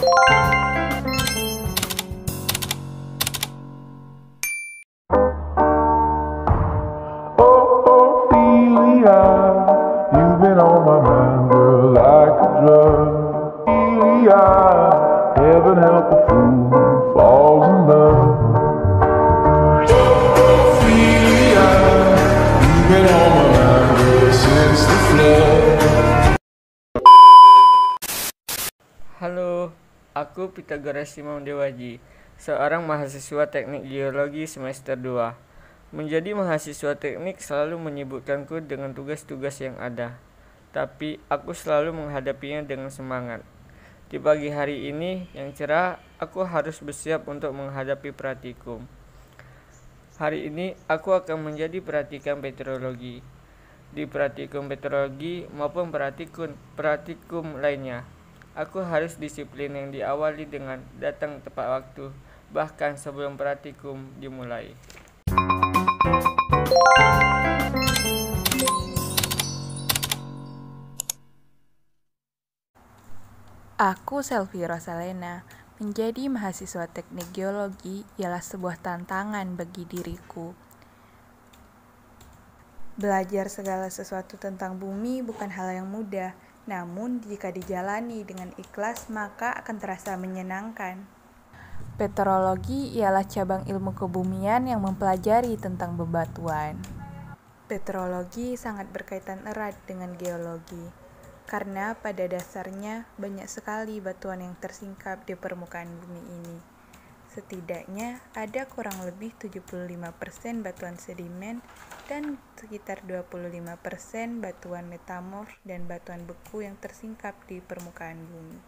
Ophelia, you've been on my mind, girl, like a drug. Ophelia, heaven help a fool who falls in love. Ophelia, you've been on my mind, girl, since the flood. Halo, aku Pythagoras Simon Dewaji, seorang mahasiswa teknik geologi semester 2. Menjadi mahasiswa teknik selalu menyibukkanku dengan tugas-tugas yang ada, tapi aku selalu menghadapinya dengan semangat. Di pagi hari ini yang cerah, aku harus bersiap untuk menghadapi praktikum. Hari ini aku akan menjadi praktikum petrologi. Di praktikum petrologi maupun praktikum lainnya, aku harus disiplin yang diawali dengan datang tepat waktu, bahkan sebelum praktikum dimulai. Aku Selvi Rosalena. Menjadi mahasiswa teknik geologi ialah sebuah tantangan bagi diriku. Belajar segala sesuatu tentang bumi bukan hal yang mudah, namun jika dijalani dengan ikhlas maka akan terasa menyenangkan. Petrologi ialah cabang ilmu kebumian yang mempelajari tentang bebatuan. Petrologi sangat berkaitan erat dengan geologi, karena pada dasarnya banyak sekali batuan yang tersingkap di permukaan bumi ini. Setidaknya ada kurang lebih 75% batuan sedimen dan sekitar 25% batuan metamorf dan batuan beku yang tersingkap di permukaan bumi.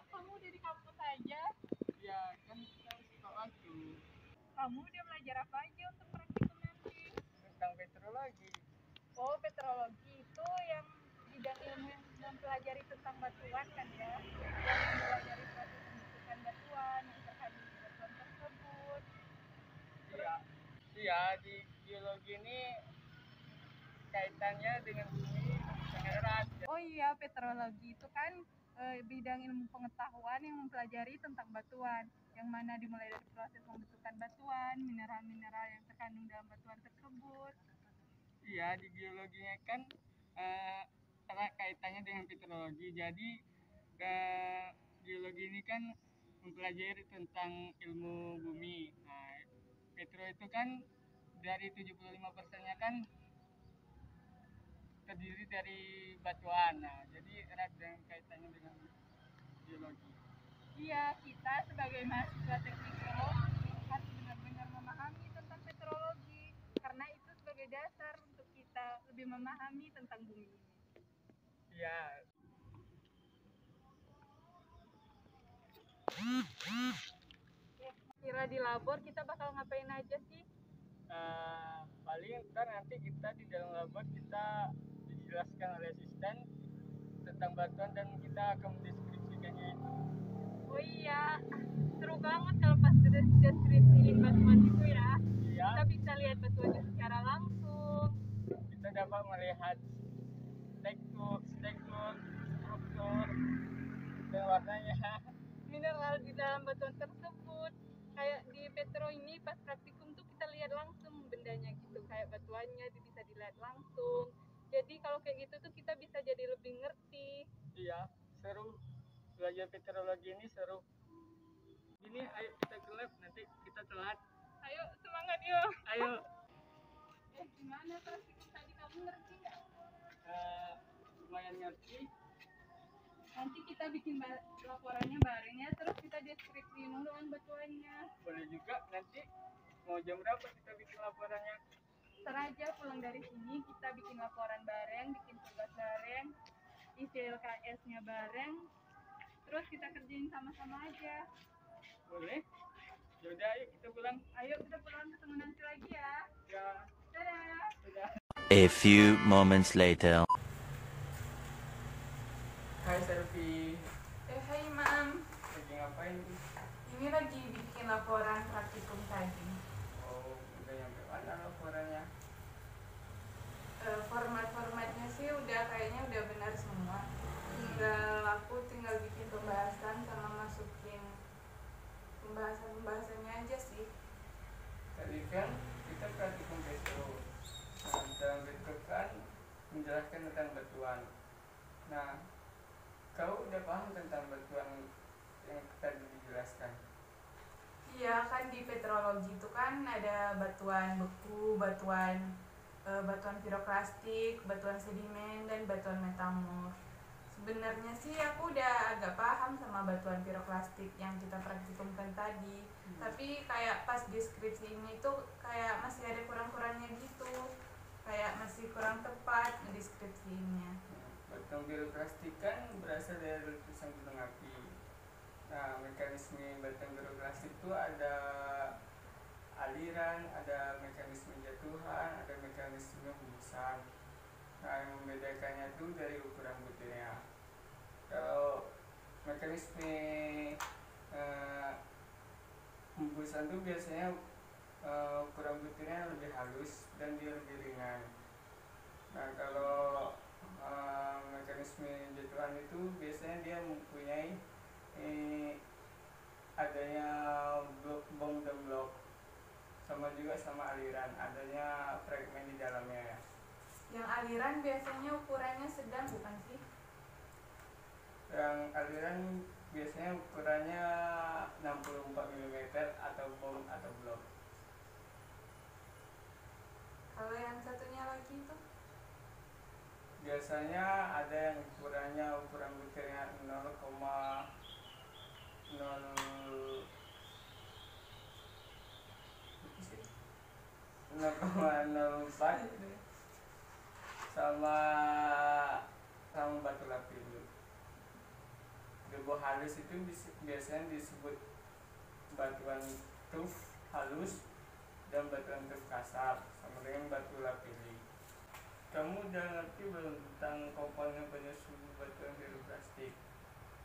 Kamu udah di kampus aja? Ya, kan kita harus tepat waktu. Kamu udah belajar apa aja untuk praktikum nanti? Tentang petrologi. Oh, petrologi itu yang bidang ilmu yang mempelajari tentang batuan kan ya? Yang mempelajari proses pembentukan batuan, yang terkandung di batuan tersebut. Iya, di geologi ini kaitannya dengan bumi sangat erat. Oh iya, petrologi itu kan bidang ilmu pengetahuan yang mempelajari tentang batuan, yang mana dimulai dari proses pembentukan batuan, mineral-mineral yang terkandung dalam batuan tersebut. Iya, di geologinya kan erat kaitannya dengan petrologi. Jadi geologi ini kan mempelajari tentang ilmu bumi. Nah, petro itu kan dari 75%-nya kan terdiri dari batuan. Nah, jadi erat dengan kaitannya dengan geologi. Iya, kita sebagai mahasiswa teknik geologi harus benar-benar memahami tentang petrologi, karena itu sebagai dasar untuk kita lebih memahami tentang bumi ini. Iya. Kira di labor kita bakal ngapain aja sih? Paling ntar nanti kita di dalam labor kita dijelaskan oleh asisten tentang batuan dan kita akan mendeskripsikannya itu. Oh iya, seru banget kalau pas deskripsiin batuan itu ya. Iya. Kita bisa lihat batuannya secara langsung. Kita dapat melihat struktur, dan warnanya. Mineral di dalam batuan tersebut. Kayak di Petro ini pas praktikum tuh kita lihat langsung bendanya gitu, kayak batuannya bisa dilihat langsung. Jadi kalau kayak gitu tuh kita bisa jadi lebih ngerti. Iya, seru. Belajar petrologi ini seru. Ini ayo kita ke lab, nanti kita telat. Ayo semangat yuk. Ayo. Gimana praktikum tadi, kamu ngerti nggak? Lumayan ngerti. Nanti kita bikin laporannya bareng ya, terus kita deskripsiin dulu batuannya. Boleh juga, nanti mau jam berapa kita bikin laporannya? Ntar aja pulang dari sini kita bikin laporan bareng, bikin tugas bareng, isi LKS-nya bareng, terus kita kerjain sama-sama aja. Boleh? Yaudah, ayo kita pulang. Ayo kita pulang, ketemu nanti lagi ya. Ya. Dadah. Dadah. A few moments later. Hai Selvi. Hai Mam, Lagi ngapain? ini lagi bikin laporan praktikum tadi. Oh, udah nyampe mana lo? itu kan ada batuan beku, batuan piroklastik, batuan sedimen, dan batuan metamorf. Sebenarnya sih aku udah agak paham sama batuan piroklastik yang kita praktikumkan tadi, tapi kayak pas deskripsi ini tuh kayak masih ada kurang-kurangnya gitu, kayak masih kurang tepat deskripsinya. Batuan piroklastik kan berasal dari letusan gunung api. Nah, mekanisme batuan piroklastik itu ada aliran, ada mekanisme jatuhan, ada mekanisme hembusan. Nah, yang membedakannya itu dari ukuran butirnya. Kalau mekanisme hembusan itu biasanya ukuran butirnya lebih halus dan dia lebih ringan. Nah, kalau mekanisme jatuhan itu biasanya dia mempunyai adanya bom dan blok, sama juga sama aliran, adanya fragmen di dalamnya ya. Yang aliran biasanya ukurannya sedang bukan sih? Yang aliran biasanya ukurannya 64 mm atau bom atau blok. Kalau yang satunya lagi itu? Biasanya ada yang ukuran butirnya 0,04 sama batu lapindo. Debu halus itu biasanya disebut batuan tuf halus dan batuan tuf kasar, sama dengan batu lapili. Kamu udah ngerti belum tentang komponen penyusun batuan piroklastik?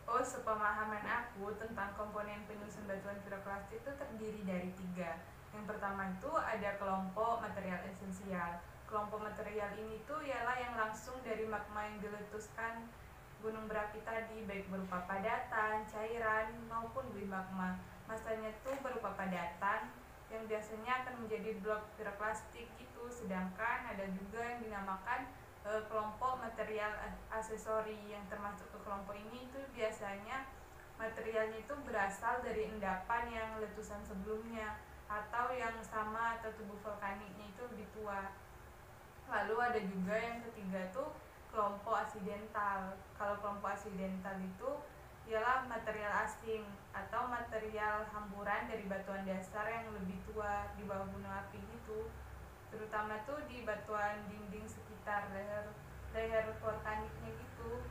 Oh, sepemahaman aku tentang komponen penyusun batuan piroklastik itu terdiri dari 3. Yang pertama itu ada kelompok material esensial. Kelompok material ini tuh ialah yang langsung dari magma yang diletuskan gunung berapi tadi, baik berupa padatan, cairan, maupun bui magma. Masanya tuh berupa padatan yang biasanya akan menjadi blok piroklastik gitu. Sedangkan ada juga yang dinamakan kelompok material aksesori, yang termasuk ke kelompok ini itu biasanya materialnya itu berasal dari endapan yang letusan sebelumnya atau yang sama atau tubuh vulkaniknya itu lebih tua. Lalu ada juga yang ketiga tuh kelompok asidental. Kalau kelompok asidental itu ialah material asing atau material hamburan dari batuan dasar yang lebih tua di bawah gunung api gitu, terutama tuh di batuan dinding sekitar leher vulkaniknya gitu.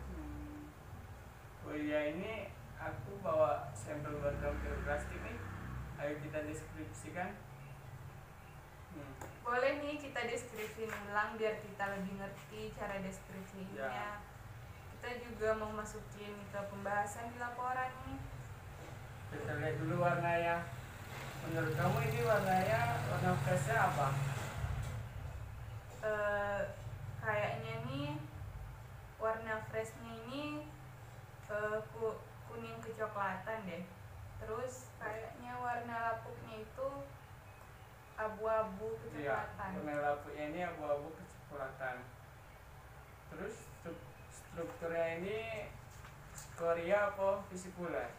Oh iya, ini aku bawa sampel batuan piroklastik nih. Ayo kita deskripsikan. Boleh nih kita deskripsi ulang biar kita lebih ngerti cara deskripsinya ya. Kita juga mau masukin ke pembahasan di laporan nih. Kita lihat dulu warnanya. Menurut kamu ini warna flashnya apa? Kayaknya nih warna freshnya ini kuning kecoklatan deh. Terus kayaknya warna lapuknya itu abu-abu kecoklatan. Iya, warna lapuknya ini abu-abu kecoklatan. Terus strukturnya ini skoria apa vesikular?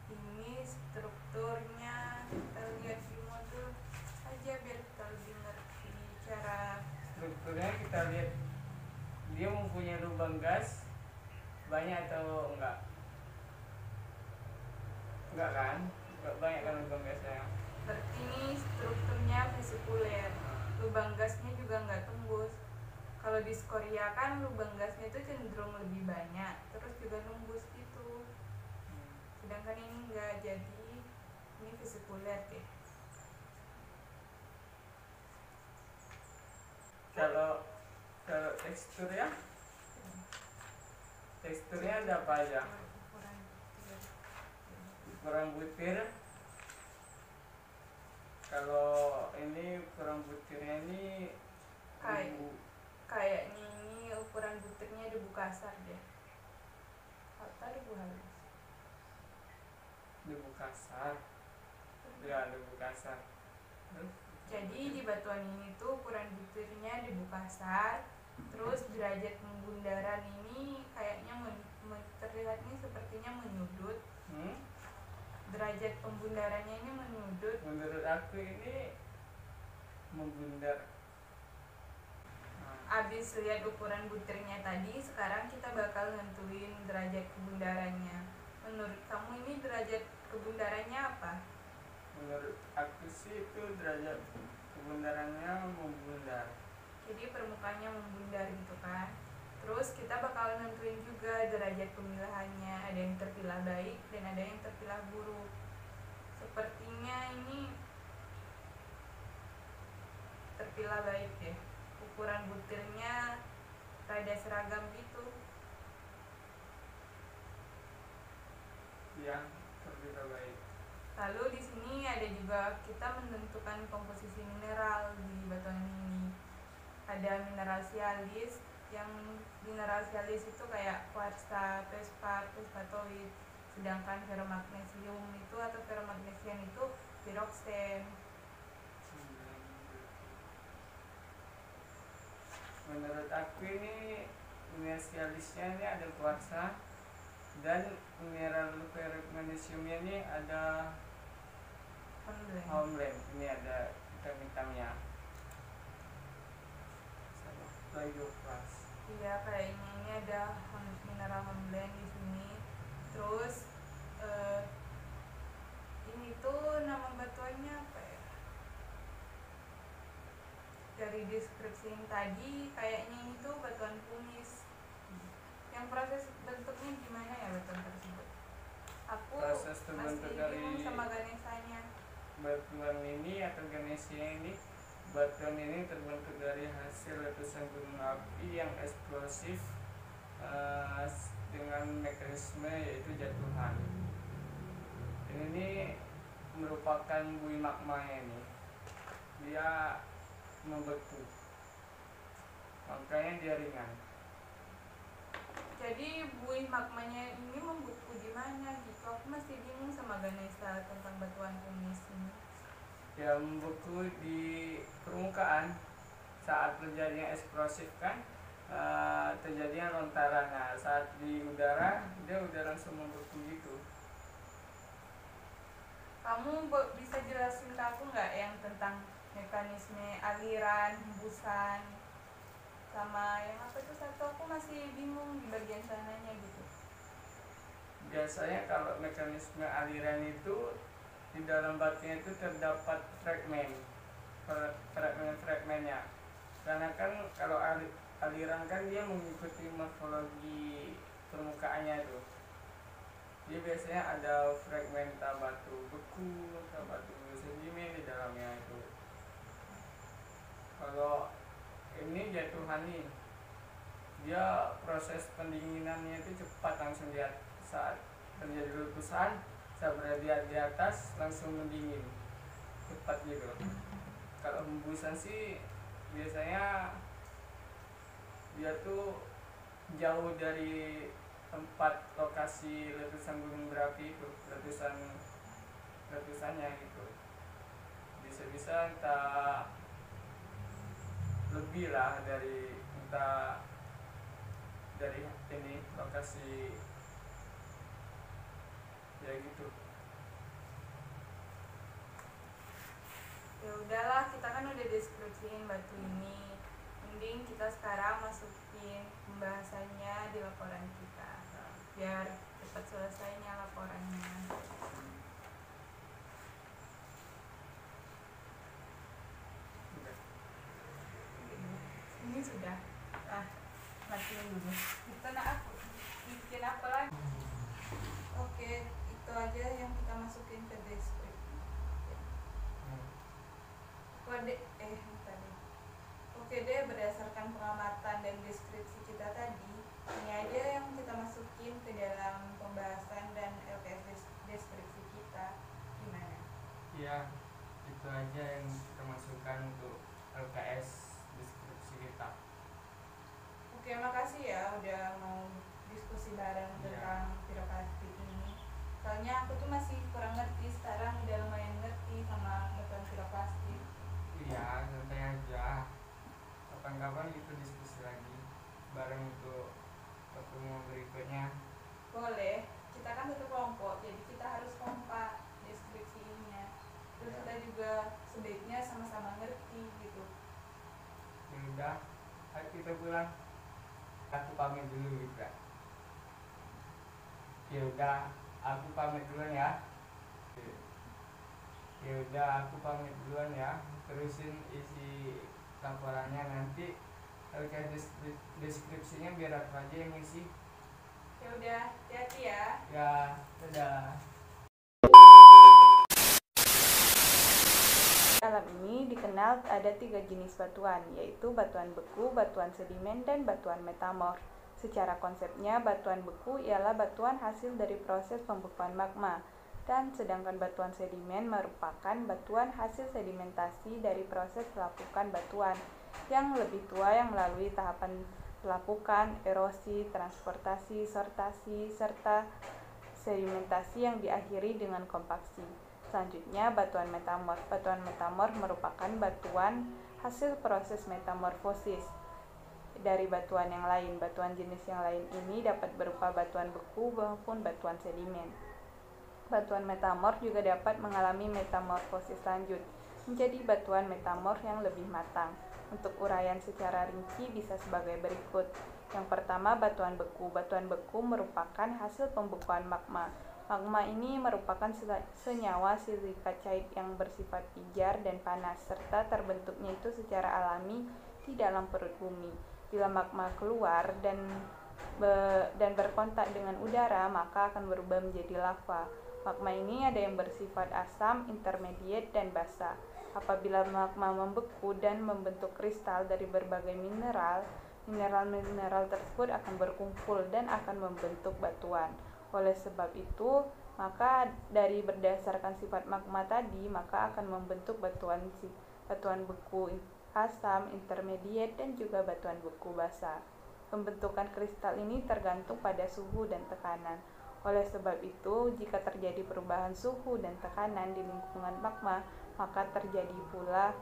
Ini strukturnya kita lihat di modul aja biar kita lebih ngerti cara. Strukturnya kita lihat, dia mempunyai lubang gas banyak atau enggak? Enggak kan? Enggak banyak kan lubang gasnya. Berarti ini strukturnya vesikuler. Lubang gasnya juga nggak tembus. Kalau di skoria kan lubang gasnya itu cenderung lebih banyak, terus juga nembus gitu. Sedangkan ini enggak, jadi ini vesikuler deh. Kalau teksturnya ada apa aja? Ukuran butir. Kalau ini ukuran butirnya ini Kayaknya ini ukuran butirnya debu kasar deh. Atau debu halus. debu kasar. Ya, debu kasar. Jadi di batuan ini tuh ukuran butirnya debu kasar. Terus derajat pembundaran ini kayaknya terlihatnya sepertinya menyudut. derajat pembundarannya ini menurut aku ini membundar. Abis lihat ukuran butirnya tadi, sekarang kita bakal nentuin derajat kebundarannya. Menurut kamu ini derajat kebundarannya apa? Menurut aku sih itu derajat kebundarannya membundar. Jadi permukaannya membundar gitu kan. Terus kita bakal nentuin juga derajat pemilahannya. Ada yang terpilah baik dan ada yang terpilah buruk. Sepertinya ini terpilah baik deh. Ukuran butirnya rada seragam gitu. Yang terpilah baik. Lalu di sini ada juga kita menentukan komposisi mineral di batuan ini. Ada mineral sialis, yang mineral sialis itu kayak kuarsa, pespat, pespatoid. Sedangkan ferromagnesium itu atau ferromagnesian itu piroksen. Menurut aku ini mineral sialisnya ini ada kuarsa dan mineral ferromagnesiumnya ini ada hornblende. Ini ada hitam-hitamnya. Plagioclase. Iya, kayaknya ini ada mineral hornblende di sini. Terus ini tuh nama batuannya apa ya? Dari deskripsi yang tadi kayaknya ini tuh batuan kumis. Yang proses bentuknya gimana ya batuan tersebut? Aku Proses masih terbentuk bingung dari sama ganesanya. batuan ini atau ganesnya ini. Batuan ini terbentuk dari hasil letusan gunung api yang eksplosif dengan mekanisme yaitu jatuhan. Ini merupakan buih magma ini. Dia membeku, makanya dia ringan. Jadi buih magmanya ini membeku di mana gitu? Aku masih bingung sama Ganesha tentang batuan kumis ini. Ya, membeku di permukaan saat terjadinya eksplosif kan, terjadinya lontaran. Nah, saat di udara dia udah langsung membeku gitu. Kamu bisa jelasin ke aku nggak yang tentang mekanisme aliran, hembusan, sama yang apa itu satu? Aku masih bingung di bagian sananya gitu. Biasanya kalau mekanisme aliran itu di dalam batunya itu terdapat fragmennya. Karena kan kalau aliran kan dia mengikuti morfologi permukaannya itu. Dia biasanya ada fragmenta batu beku atau batu sedimen di dalamnya itu. Kalau ini jatuhan nih, dia proses pendinginannya itu cepat, langsung lihat saat terjadi letusan, saat berada di atas langsung mendingin cepat gitu. Kalau hembusan sih biasanya dia tuh jauh dari tempat lokasi letusan gunung berapi itu, letusannya gitu. Bisa-bisa entah lebih lah dari ini lokasi ya gitu. Ya udahlah, kita kan udah deskripsiin batu ini. Mending kita sekarang masukin pembahasannya di laporan kita, biar cepat selesainya laporannya. Ini sudah. Matiin dulu. Kita aku bikin apa lagi? Oke, itu aja yang kita masukin ke deskripsi. Oke deh, berdasarkan pengamatan dan deskripsi kita tadi, ini aja yang kita masukin ke dalam pembahasan dan LKS deskripsi kita. Gimana? Ya, itu aja yang kita masukkan untuk LKS deskripsi kita. Oke, makasih ya udah mau diskusi bareng tentang piroklastik ini. Soalnya aku tuh masih kurang ngerti, sekarang udah lumayan ngerti sama batuan piroklastik. Iya, santai aja. Kapan-kapan kita diskusi lagi bareng untuk pertemuan berikutnya. Boleh, kita kan satu kelompok, jadi kita harus kompak. sebaiknya sama-sama ngerti gitu. Ya udah, ayo kita pulang. Aku pamit dulu juga. Ya udah, aku pamit duluan ya. Ya udah, aku pamit duluan ya. Terusin isi laporannya nanti. Kayak deskripsinya biar aku aja yang ngisi. Ya udah, hati-hati ya. Ya, dadah. Alam ini dikenal ada 3 jenis batuan, yaitu batuan beku, batuan sedimen, dan batuan metamorf. Secara konsepnya, batuan beku ialah batuan hasil dari proses pembekuan magma, dan sedangkan batuan sedimen merupakan batuan hasil sedimentasi dari proses pelapukan batuan yang lebih tua yang melalui tahapan pelapukan, erosi, transportasi, sortasi, serta sedimentasi yang diakhiri dengan kompaksi. Selanjutnya, batuan metamorf. Batuan metamorf merupakan batuan hasil proses metamorfosis dari batuan yang lain. Batuan jenis yang lain ini dapat berupa batuan beku maupun batuan sedimen. Batuan metamorf juga dapat mengalami metamorfosis lanjut menjadi batuan metamorf yang lebih matang. Untuk uraian secara rinci bisa sebagai berikut. Yang pertama, batuan beku. Batuan beku merupakan hasil pembekuan magma. Magma ini merupakan senyawa silika cair yang bersifat pijar dan panas, serta terbentuknya itu secara alami di dalam perut bumi. Bila magma keluar dan berkontak dengan udara, maka akan berubah menjadi lava. Magma ini ada yang bersifat asam, intermediate, dan basa. Apabila magma membeku dan membentuk kristal dari berbagai mineral, mineral tersebut akan berkumpul dan akan membentuk batuan. Oleh sebab itu, maka dari berdasarkan sifat magma tadi, maka akan membentuk batuan beku asam, intermediate, dan juga batuan beku basa. Pembentukan kristal ini tergantung pada suhu dan tekanan. Oleh sebab itu, jika terjadi perubahan suhu dan tekanan di lingkungan magma, maka terjadi pula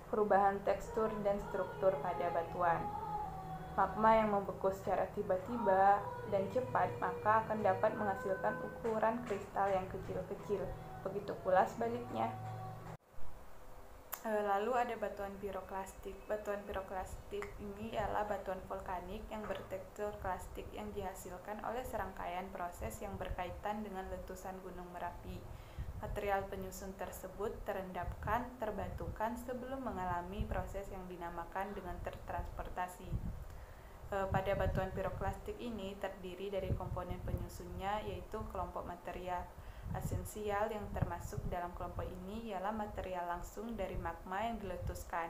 perubahan tekstur dan struktur pada batuan. Magma yang membeku secara tiba-tiba dan cepat maka akan dapat menghasilkan ukuran kristal yang kecil-kecil. Begitu pula sebaliknya. Lalu ada batuan piroklastik. Batuan piroklastik ini ialah batuan vulkanik yang bertekstur klastik yang dihasilkan oleh serangkaian proses yang berkaitan dengan letusan Gunung Merapi. Material penyusun tersebut terendapkan, terbatukan sebelum mengalami proses yang dinamakan dengan tertransportasi. Pada batuan piroklastik ini terdiri dari komponen penyusunnya, yaitu kelompok material esensial yang termasuk dalam kelompok ini ialah material langsung dari magma yang diletuskan,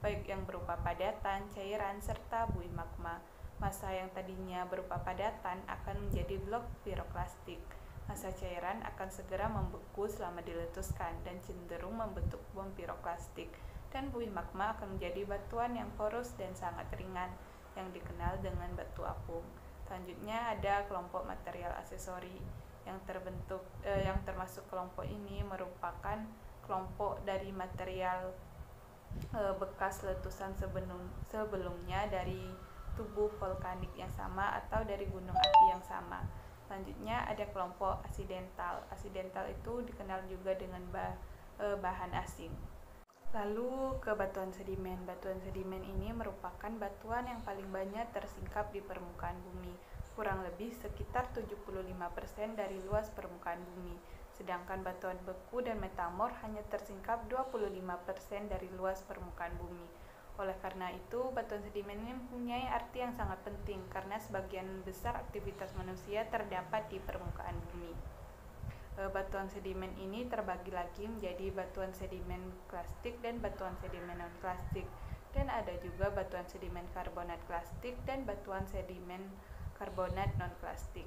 baik yang berupa padatan, cairan, serta buih magma. Massa yang tadinya berupa padatan akan menjadi blok piroklastik. Massa cairan akan segera membeku selama diletuskan dan cenderung membentuk bom piroklastik, dan buih magma akan menjadi batuan yang porus dan sangat ringan yang dikenal dengan batu apung. Selanjutnya ada kelompok material aksesori yang termasuk kelompok ini merupakan kelompok dari material bekas letusan sebelumnya dari tubuh vulkanik yang sama atau dari gunung api yang sama. Selanjutnya ada kelompok aksidental. Aksidental itu dikenal juga dengan bahan asing. Lalu ke batuan sedimen. Batuan sedimen ini merupakan batuan yang paling banyak tersingkap di permukaan bumi, kurang lebih sekitar 75% dari luas permukaan bumi. Sedangkan batuan beku dan metamorf hanya tersingkap 25% dari luas permukaan bumi. Oleh karena itu, batuan sedimen ini mempunyai arti yang sangat penting karena sebagian besar aktivitas manusia terdapat di permukaan bumi. Batuan sedimen ini terbagi lagi menjadi batuan sedimen klastik dan batuan sedimen non-klastik, dan ada juga batuan sedimen karbonat klastik dan batuan sedimen karbonat non-klastik.